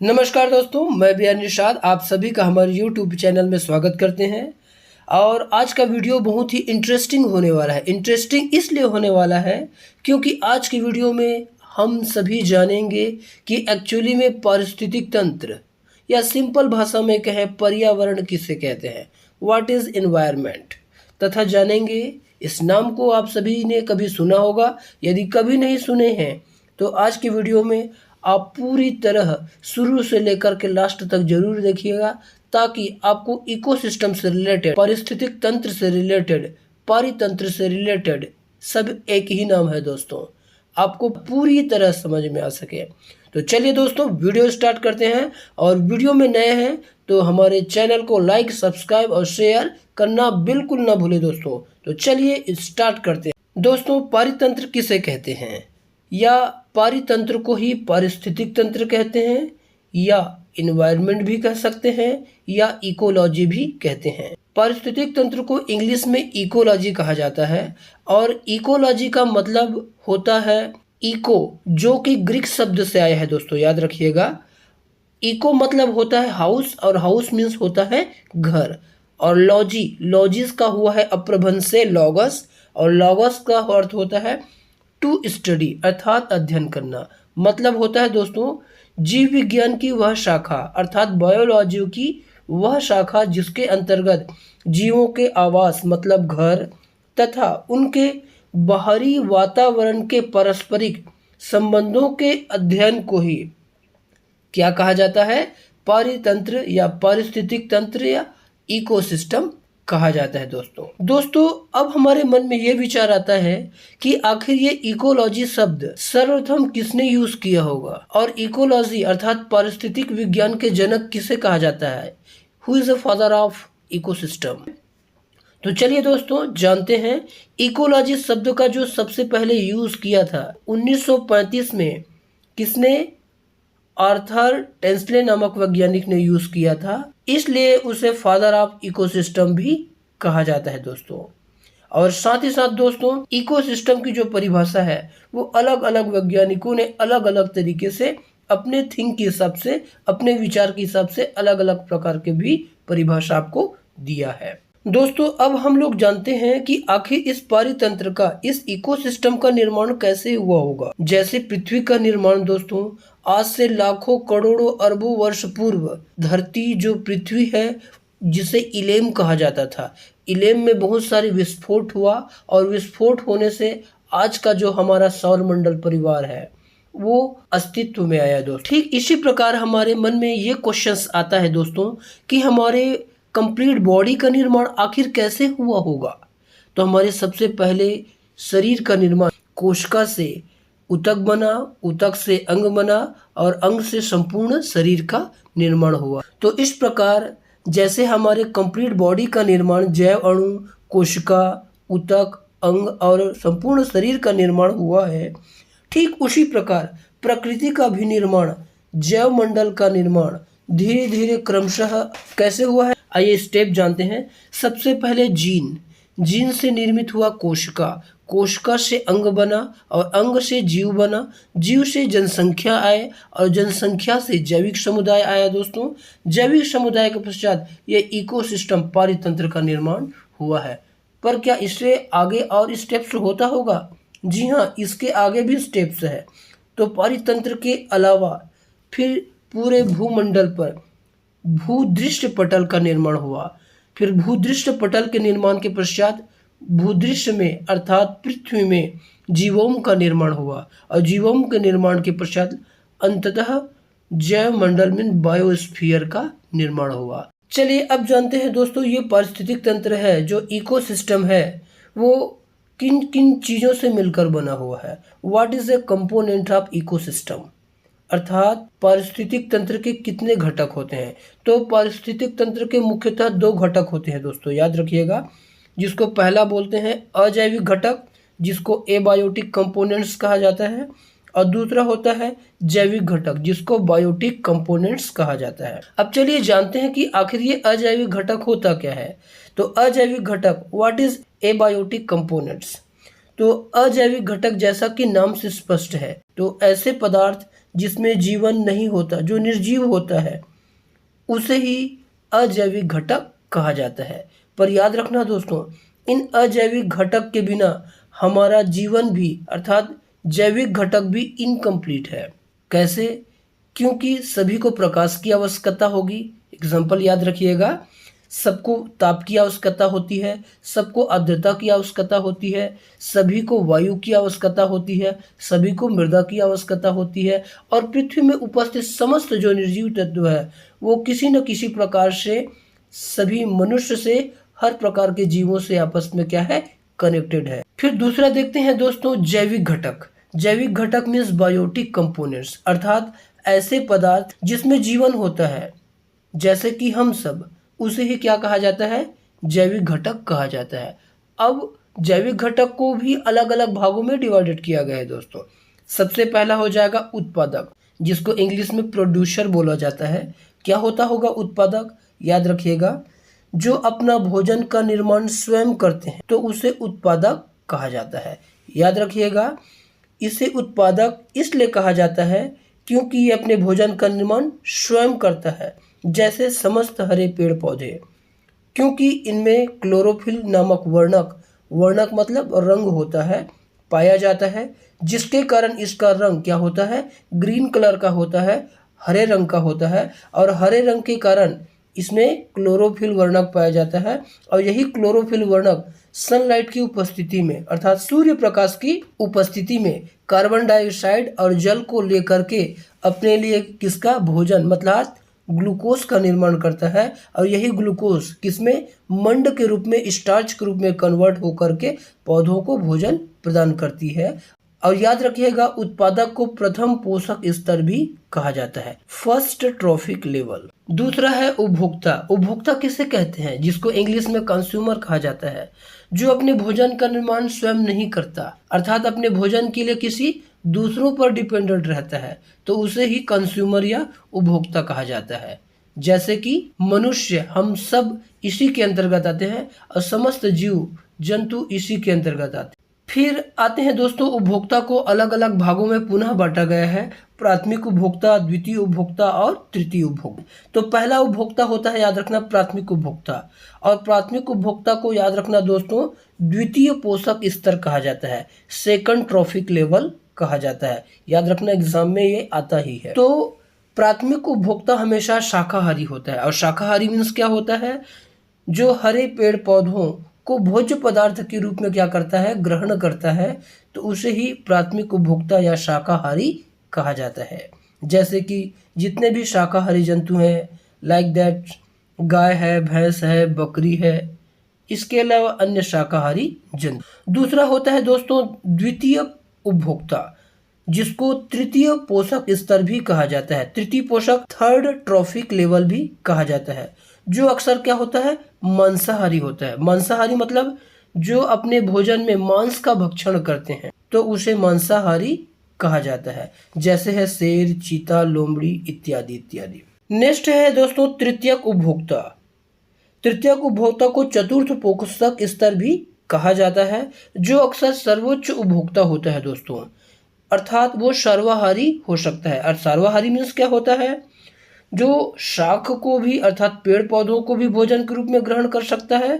नमस्कार दोस्तों, मैं बियान निषाद आप सभी का हमारे YouTube चैनल में स्वागत करते हैं। और आज का वीडियो बहुत ही इंटरेस्टिंग होने वाला है। इंटरेस्टिंग इसलिए होने वाला है क्योंकि आज की वीडियो में हम सभी जानेंगे कि एक्चुअली में पारिस्थितिक तंत्र या सिंपल भाषा में कहें पर्यावरण किसे कहते हैं, व्हाट इज़ एनवायरनमेंट, तथा जानेंगे इस नाम को आप सभी ने कभी सुना होगा। यदि कभी नहीं सुने हैं तो आज की वीडियो में आप पूरी तरह शुरू से लेकर के लास्ट तक जरूर देखिएगा, ताकि आपको इकोसिस्टम से रिलेटेड, पारिस्थितिक तंत्र से रिलेटेड, पारितंत्र से रिलेटेड सब एक ही नाम है दोस्तों, आपको पूरी तरह समझ में आ सके। तो चलिए दोस्तों वीडियो स्टार्ट करते हैं। और वीडियो में नए हैं तो हमारे चैनल को लाइक, सब्सक्राइब और शेयर करना बिल्कुल ना भूले दोस्तों। तो चलिए स्टार्ट करते हैं। दोस्तों, पारितंत्र किसे कहते हैं, या पारितंत्र को ही पारिस्थितिक तंत्र कहते हैं, या इन्वायरमेंट भी कह सकते हैं, या इकोलॉजी भी कहते हैं। पारिस्थितिक तंत्र को इंग्लिश में इकोलॉजी कहा जाता है। और इकोलॉजी का मतलब होता है इको, जो कि ग्रीक शब्द से आया है दोस्तों, याद रखिएगा। इको मतलब होता है हाउस, और हाउस मीन्स होता है घर। और लॉजिस का हुआ है अप्रभंश से लॉगस, और लॉगस का अर्थ होता है टू स्टडी, अर्थात अध्ययन करना। मतलब होता है दोस्तों जीव विज्ञान की वह शाखा, अर्थात बायोलॉजी की वह शाखा जिसके अंतर्गत जीवों के आवास मतलब घर तथा उनके बाहरी वातावरण के पारस्परिक संबंधों के अध्ययन को ही क्या कहा जाता है, पारितंत्र या पारिस्थितिक तंत्र या इकोसिस्टम कहा जाता है दोस्तों। अब हमारे मन में ये विचार आता है कि आखिर ये इकोलॉजी शब्द सर्वप्रथम किसने यूज किया होगा, और इकोलॉजी अर्थात पारिस्थितिक विज्ञान के जनक किसे कहा जाता है, who is the father of ecosystem. तो चलिए दोस्तों जानते हैं। इकोलॉजी शब्द का जो सबसे पहले यूज किया था 1935 में किसने, आर्थर टेंसले नामक वैज्ञानिक ने यूज किया था, इसलिए उसे फादर ऑफ इकोसिस्टम भी कहा जाता है दोस्तों। और साथ ही साथ दोस्तों इकोसिस्टम की जो परिभाषा है वो अलग अलग वैज्ञानिकों ने अलग अलग तरीके से अपने थिंक के हिसाब से, अपने विचार के हिसाब से अलग अलग प्रकार के भी परिभाषा आपको दिया है दोस्तों। अब हम लोग जानते हैं कि आखिर इस पारितंत्र का, इस इकोसिस्टम का निर्माण कैसे हुआ होगा। जैसे पृथ्वी का निर्माण दोस्तों आज से लाखों करोड़ों अरबों वर्ष पूर्व धरती जो पृथ्वी है, जिसे इलेम कहा जाता था, इलेम में बहुत सारे विस्फोट हुआ, और विस्फोट होने से आज का जो हमारा सौरमंडल परिवार है वो अस्तित्व में आया दोस्तों। ठीक इसी प्रकार हमारे मन में ये क्वेश्चंस आता है दोस्तों कि हमारे कंप्लीट बॉडी का निर्माण आखिर कैसे हुआ होगा। तो हमारे सबसे पहले शरीर का निर्माण कोशिका से ऊतक बना, ऊतक से अंग बना, और अंग से संपूर्ण शरीर का निर्माण हुआ। तो इस प्रकार जैसे हमारे कंप्लीट बॉडी का निर्माण जैव अणु, कोशिका, ऊतक, अंग और संपूर्ण शरीर का निर्माण हुआ है, ठीक उसी प्रकार प्रकृति का भी निर्माण, जैव मंडल का निर्माण धीरे धीरे क्रमशः कैसे हुआ है, आइए स्टेप जानते हैं। सबसे पहले जीन से निर्मित हुआ कोशिका, कोशिका से अंग बना, और अंग से जीव बना, जीव से जनसंख्या आए, और जनसंख्या से जैविक समुदाय आया दोस्तों। जैविक समुदाय के पश्चात ये इकोसिस्टम पारितंत्र का निर्माण हुआ है। पर क्या इससे आगे और स्टेप्स होता होगा? जी हाँ, इसके आगे भी स्टेप्स है। तो पारितंत्र के अलावा फिर पूरे भूमंडल पर भूदृश्य पटल का निर्माण हुआ। फिर भूदृश्य पटल के निर्माण के पश्चात भूदृश्य में अर्थात पृथ्वी में जीवोम का निर्माण हुआ, और जीवोम के निर्माण के पश्चात अंततः जैव मंडल में बायोस्फीयर का निर्माण हुआ। चलिए अब जानते हैं दोस्तों ये पारिस्थितिक तंत्र है, जो इकोसिस्टम है, वो किन किन चीज़ों से मिलकर बना हुआ है। What is a component of ecosystem, अर्थात पारिस्थितिक तंत्र के कितने घटक होते हैं। तो पारिस्थितिक तंत्र के मुख्यतः दो घटक होते हैं दोस्तों, याद रखिएगा। जिसको पहला बोलते हैं अजैविक घटक, जिसको एबायोटिक कंपोनेंट्स कहा जाता है, और दूसरा होता है जैविक घटक, जिसको बायोटिक कंपोनेंट्स कहा जाता है। अब चलिए जानते हैं कि आखिर ये अजैविक घटक होता क्या है। तो अजैविक घटक, व्हाट इज एबायोटिक कंपोनेंट्स। तो अजैविक घटक जैसा कि नाम से स्पष्ट है, तो ऐसे पदार्थ जिसमें जीवन नहीं होता, जो निर्जीव होता है, उसे ही अजैविक घटक कहा जाता है। पर याद रखना दोस्तों, इन अजैविक घटक के बिना हमारा जीवन भी अर्थात जैविक घटक भी इनकम्प्लीट है। कैसे? क्योंकि सभी को प्रकाश की आवश्यकता होगी। एग्जाम्पल याद रखिएगा, सबको ताप की आवश्यकता होती है, सबको आर्द्रता की आवश्यकता होती है, सभी को वायु की आवश्यकता होती है, सभी को मृदा की आवश्यकता होती है, और पृथ्वी में उपस्थित समस्त जो निर्जीव तत्व है वो किसी न किसी प्रकार से सभी मनुष्य से, हर प्रकार के जीवों से आपस में क्या है, कनेक्टेड है। फिर दूसरा देखते हैं दोस्तों, जैविक घटक। जैविक घटक मीन्स बायोटिक कंपोनेंट्स, अर्थात ऐसे पदार्थ जिसमें जीवन होता है, जैसे कि हम सब, उसे ही क्या कहा जाता है, जैविक घटक कहा जाता है। अब जैविक घटक को भी अलग अलग भागों में डिवाइडेड किया गया है दोस्तों। सबसे पहला हो जाएगा उत्पादक, जिसको इंग्लिश में प्रोड्यूसर बोला जाता है। क्या होता होगा उत्पादक? याद रखिएगा, जो अपना भोजन का निर्माण स्वयं करते हैं तो उसे उत्पादक कहा जाता है। याद रखिएगा, इसे उत्पादक इसलिए कहा जाता है क्योंकि ये अपने भोजन का निर्माण स्वयं करता है, जैसे समस्त हरे पेड़ पौधे, क्योंकि इनमें क्लोरोफिल नामक वर्णक, वर्णक मतलब रंग होता है, पाया जाता है, जिसके कारण इसका रंग क्या होता है, ग्रीन कलर का होता है, हरे रंग का होता है, और हरे रंग के कारण इसमें क्लोरोफिल वर्णक पाया जाता है। और यही क्लोरोफिल वर्णक सनलाइट की उपस्थिति में, अर्थात सूर्य प्रकाश की उपस्थिति में कार्बन डाइऑक्साइड और जल को लेकर के अपने लिए किसका भोजन मतलब ग्लूकोज का निर्माण करता है। और यही ग्लूकोज किसमें, मंड के रूप में, स्टार्च के रूप में कन्वर्ट होकर के पौधों को भोजन प्रदान करती है। और याद रखिएगा, उत्पादक को प्रथम पोषक स्तर भी कहा जाता है, फर्स्ट ट्रॉफिक लेवल। दूसरा है उपभोक्ता। उपभोक्ता किसे कहते हैं? जिसको इंग्लिश में कंज्यूमर कहा जाता है, जो अपने भोजन का निर्माण स्वयं नहीं करता, अर्थात अपने भोजन के लिए किसी दूसरों पर डिपेंडेंट रहता है, तो उसे ही कंज्यूमर या उपभोक्ता कहा जाता है। जैसे कि मनुष्य, हम सब इसी के अंतर्गत आते हैं, और समस्त जीव जंतु इसी के अंतर्गत आते हैं। फिर आते हैं दोस्तों, उपभोक्ता को अलग अलग भागों में पुनः बांटा गया है, प्राथमिक उपभोक्ता, द्वितीय उपभोक्ता और तृतीय उपभोक्ता। तो पहला उपभोक्ता होता है, याद रखना, प्राथमिक उपभोक्ता। और प्राथमिक उपभोक्ता को याद रखना दोस्तों, द्वितीय पोषक स्तर कहा जाता है, सेकंड ट्रॉफिक लेवल कहा जाता है। याद रखना, एग्जाम में ये आता ही है। तो प्राथमिक उपभोक्ता हमेशा शाकाहारी होता है, और शाकाहारी मीन्स क्या होता है, जो हरे पेड़ पौधों को भोज्य पदार्थ के रूप में क्या करता है, ग्रहण करता है, तो उसे ही प्राथमिक उपभोक्ता या शाकाहारी कहा जाता है। जैसे कि जितने भी शाकाहारी जंतु हैं, लाइक दैट गाय है, भैंस है, बकरी है, इसके अलावा अन्य शाकाहारी जंतु। दूसरा होता है दोस्तों द्वितीय उपभोक्ता, जिसको तृतीय पोषक स्तर भी कहा जाता है, तृतीय पोषक थर्ड ट्रॉफिक लेवल भी कहा जाता है, जो अक्सर क्या होता है, मांसाहारी होता है। मांसाहारी मतलब जो अपने भोजन में मांस का भक्षण करते हैं, तो उसे मांसाहारी कहा जाता है। जैसे है शेर, चीता, लोमड़ी इत्यादि इत्यादि। नेक्स्ट है दोस्तों तृतीयक उपभोक्ता। तृतीयक उपभोक्ता को चतुर्थ पोषक स्तर भी कहा जाता है, जो अक्सर सर्वोच्च उपभोक्ता होता है दोस्तों, अर्थात वो सर्वाहारी हो सकता है। और सर्वाहारी मीन्स क्या होता है, जो शाक को भी अर्थात पेड़ पौधों को भी भोजन के रूप में ग्रहण कर सकता है,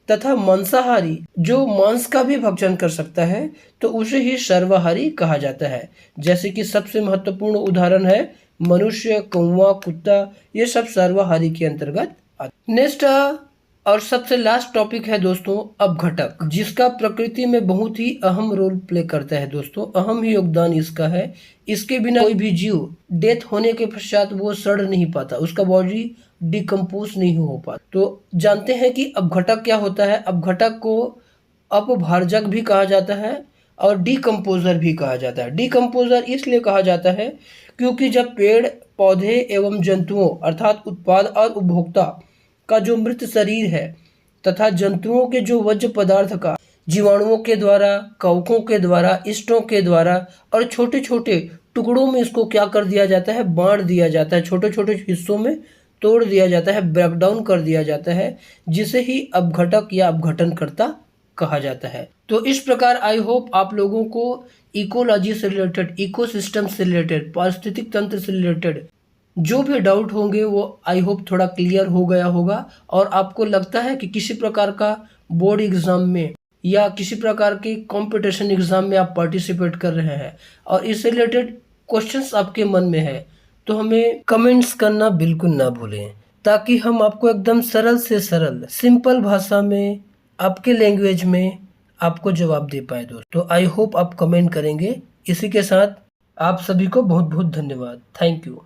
तथा मांसाहारी जो मांस का भी भक्षण कर सकता है, तो उसे ही सर्वाहारी कहा जाता है। जैसे कि सबसे महत्वपूर्ण उदाहरण है मनुष्य, कौवा, कुत्ता, ये सब सर्वाहारी के अंतर्गत आते। नेक्स्ट और सबसे लास्ट टॉपिक है दोस्तों अपघटक, जिसका प्रकृति में बहुत ही अहम रोल प्ले करता है दोस्तों, अहम ही योगदान इसका है। इसके बिना कोई भी जीव डेथ होने के पश्चात वो सड़ नहीं पाता, उसका बॉडी डिकम्पोज नहीं हो पाता। तो जानते हैं कि अपघटक क्या होता है। अपघटक को अपभार्जक भी कहा जाता है और डिकम्पोजर भी कहा जाता है। डिकम्पोजर इसलिए कहा जाता है क्योंकि जब पेड़ पौधे एवं जंतुओं अर्थात उत्पाद और उपभोक्ता का जो मृत शरीर है तथा जंतुओं के जो वज्र पदार्थ का जीवाणुओं के द्वारा, कवकों के द्वारा, ईस्टों के द्वारा और छोटे छोटे टुकड़ों में इसको क्या कर दिया जाता है, बांट दिया जाता है, छोटे छोटे हिस्सों में तोड़ दिया जाता है, ब्रेकडाउन कर दिया जाता है, जिसे ही अपघटक या अपघटनकर्ता कहा जाता है। तो इस प्रकार आई होप आप लोगों को इकोलॉजी से रिलेटेड, इकोसिस्टम से रिलेटेड, पारिस्थितिक तंत्र से रिलेटेड जो भी डाउट होंगे वो आई होप थोड़ा क्लियर हो गया होगा, और आपको लगता है कि किसी प्रकार का बोर्ड एग्जाम में या किसी प्रकार के कंपटीशन एग्जाम में आप पार्टिसिपेट कर रहे हैं और इससे रिलेटेड क्वेश्चंस आपके मन में है, तो हमें कमेंट्स करना बिल्कुल ना भूलें, ताकि हम आपको एकदम सरल से सरल सिंपल भाषा में आपके लैंग्वेज में आपको जवाब दे पाए दोस्त। तो आई होप आप कमेंट करेंगे। इसी के साथ आप सभी को बहुत बहुत धन्यवाद। Thank you.